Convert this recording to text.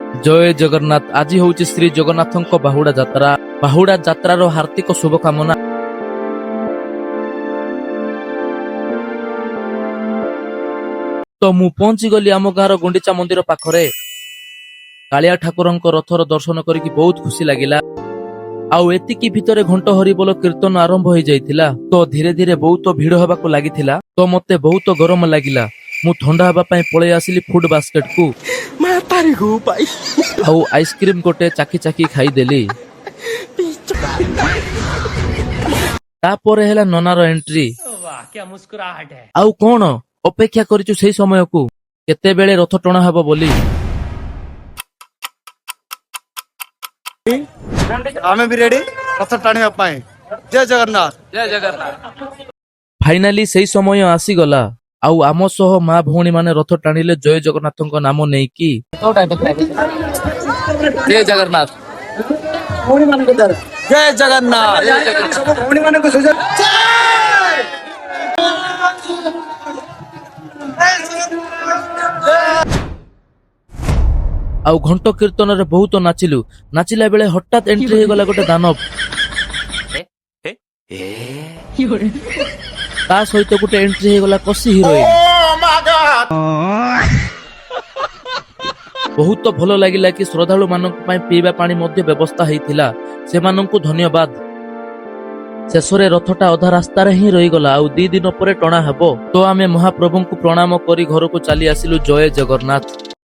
जय जगन्नाथ। आज हूँ श्री जगन्नाथ बाहुड़ा यात्रा। बाहुड़ा यात्रार हार्दिक शुभकामना। तो मु पहुंची गली आम गाँव गुंडीचा मंदिर पाखरे। कालिया ठाकुरंक रथर दर्शन करिकी बहुत खुशी लागिला। आउ एतिकी भितरे घंट हरिबोल कीर्तन आरंभ हो जाइथिला। तो धीरे धीरे बहुत भीड़ होबाकू लागिथिला। तो मते बहुत गरम लागिला। मु ठंडा हबा पई पळे आसिली फूड बास्केट को। आउ आइसक्रीम गोटे चाखी चाखी खाई देली। तापर हेला ननार एंट्री। वाह क्या मुस्कुराहट है। आउ कोन अपेक्षा करिछु सेही समय को केते बेले रथ टणा हबो बोली। आमे भी रेडी रथ टाणिया पाए। जय जगन्नाथ। जय जगन्नाथ। फाइनाली सेही समय आसी गला। आउ आम सह माँ भौणी माने रथ टाणिले जय जगन्नाथଙ୍କ नाम नेकी। जय जगन्नाथ। जय जगन्नाथ। आउ घंट कीर्तन रे बहुत नाचिलु। नाचिला बेले हठात एंट्री हो गला गोटे दानव। ता सहित गोटे एंट्री हो गला कसी हिरोइन। बहुत भलो लागिला कि श्रद्धालु मानक पई पीबा पानी मध्य व्यवस्था हेतिला। से माननकु धन्यवाद। शेषरे रथटा अधा रास्ता रे ही रही गला। आउ 2 दिन परे टणा हेबो। तो आमे महाप्रभु को प्रणाम करी घर को चली आसिलु। जय जगन्नाथ।